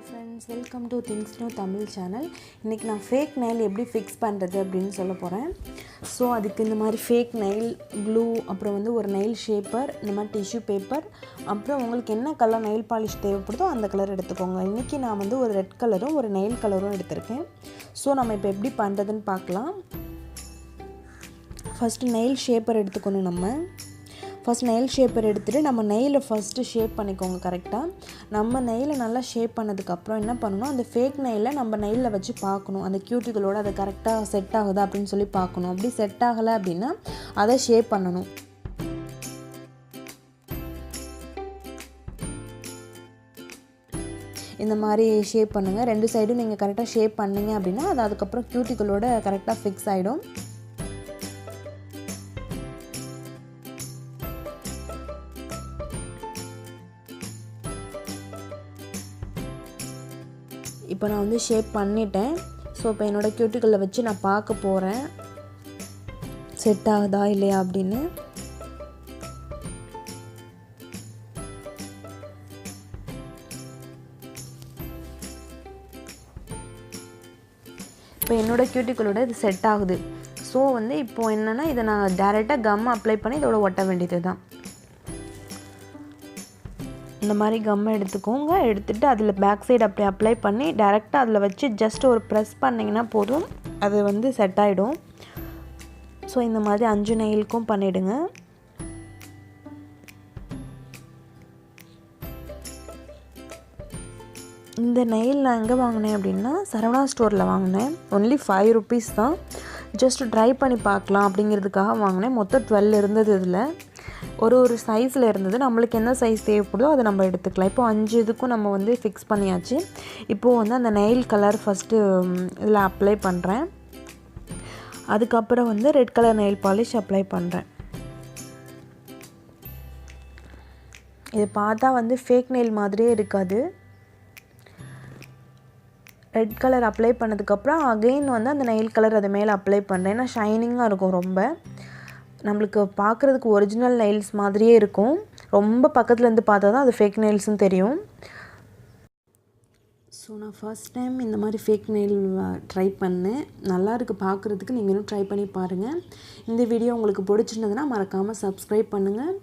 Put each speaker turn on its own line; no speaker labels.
Friends, welcome to things new Tamil channel. இன்றைக்கி நான் fake nail எப்படி ஃபிக்ஸ் பண்ணுறது அப்படின்னு சொல்ல போகிறேன். ஸோ அதுக்கு இந்த மாதிரி ஃபேக் நெயில் க்ளூ, அப்புறம் வந்து ஒரு நெயில் ஷேப்பர், இந்த மாதிரி டிஷ்யூ பேப்பர், அப்புறம் உங்களுக்கு என்ன கலர் நெயில் பாலிஷ் தேவைப்படுதோ அந்த கலர் எடுத்துக்கோங்க. இன்றைக்கி நான் வந்து ஒரு ரெட் கலரும் ஒரு நெயில் கலரும் எடுத்திருக்கேன். ஸோ நம்ம இப்போ எப்படி பண்ணுறதுன்னு பார்க்கலாம். ஃபஸ்ட்டு நெயில் ஷேப்பர் எடுத்துக்கணும். ஃபஸ்ட் நெயில் ஷேப்பர் எடுத்துகிட்டு நம்ம நெயிலை ஃபஸ்ட்டு ஷேப் பண்ணிக்கோங்க கரெக்டாக. நம்ம நெயிலை நல்லா ஷேப் பண்ணதுக்கப்புறம் என்ன பண்ணணும், அந்த ஃபேக் நெயிலை நம்ம நெயிலில் வச்சு பார்க்கணும். அந்த கியூட்டிகளோடு அதை கரெக்டாக செட் ஆகுதா அப்படின்னு சொல்லி பார்க்கணும். அப்படி செட் ஆகலை அப்படின்னா அதை ஷேப் பண்ணணும். இந்த மாதிரி ஷேப் பண்ணுங்கள். ரெண்டு சைடும் நீங்கள் கரெக்டாக ஷேப் பண்ணிங்க அப்படின்னா அது அதுக்கப்புறம் கியூட்டிகளோட கரெக்டாக ஃபிக்ஸ் ஆகிடும். இப்போ நான் வந்து ஷேப் பண்ணிட்டேன். ஸோ இப்போ என்னோடய கியூட்டிகளில் வச்சு நான் பார்க்க போகிறேன் செட் ஆகுதா இல்லையா அப்படின்னு. இப்போ என்னோடய கியூட்டிகளோட இது செட் ஆகுது. ஸோ வந்து இப்போது என்னென்னா இதை நான் டைரெக்டாக கம் அப்ளை பண்ணி இதோட ஒட்ட வேண்டியது தான். இந்த மாதிரி கம்மை எடுத்துக்கோங்க. எடுத்துகிட்டு அதில் பேக் சைடு அப்படி அப்ளை பண்ணி டைரெக்டாக அதில் வச்சு ஜஸ்ட் ஒரு ப்ரெஸ் பண்ணிங்கன்னா போதும், அது வந்து செட் ஆகிடும். ஸோ இந்த மாதிரி 5 நெயிலுக்கும் பண்ணிவிடுங்க. இந்த நெயில் நான் எங்கே வாங்கினேன் அப்படின்னா சரவணா ஸ்டோரில் வாங்கினேன். ஒன்லி 5 rupees தான். ஜஸ்ட் ட்ரை பண்ணி பார்க்கலாம் அப்படிங்கிறதுக்காக வாங்கினேன். மொத்தம் 12 இருந்தது. இதில் ஒரு சைஸில் இருந்தது. நம்மளுக்கு என்ன சைஸ் தேவைப்படுதோ அதை நம்ம எடுத்துக்கலாம். இப்போ 5 இதுக்கும் நம்ம வந்து ஃபிக்ஸ் பண்ணியாச்சு. இப்போது வந்து அந்த நெயில் கலர் ஃபஸ்ட்டு இதில் அப்ளை பண்ணுறேன். அதுக்கப்புறம் வந்து red colour nail polish apply பண்ணுறேன். இது பார்த்தா வந்து ஃபேக் நெயில் மாதிரியே இருக்காது. ரெட் கலர் அப்ளை பண்ணதுக்கப்புறம் அகெயின் வந்து அந்த நெயில் கலர் அது மேலே அப்ளை பண்ணுறேன். ஏன்னா ஷைனிங்காக இருக்கும். ரொம்ப நம்மளுக்கு பார்க்குறதுக்கு ஒரிஜினல் நெயில்ஸ் மாதிரியே இருக்கும். ரொம்ப பக்கத்துலேருந்து பார்த்தா தான் அது ஃபேக் நெயில்ஸ்னு தெரியும். ஸோ நான் ஃபர்ஸ்ட் டைம் இந்த மாதிரி ஃபேக் நெயில் ட்ரை பண்ணேன். நல்லா இருக்குது பார்க்குறதுக்கு. நீங்களும் ட்ரை பண்ணி பாருங்கள். இந்த வீடியோ உங்களுக்கு பிடிச்சிருந்ததுன்னா மறக்காமல் சப்ஸ்கிரைப் பண்ணுங்கள்.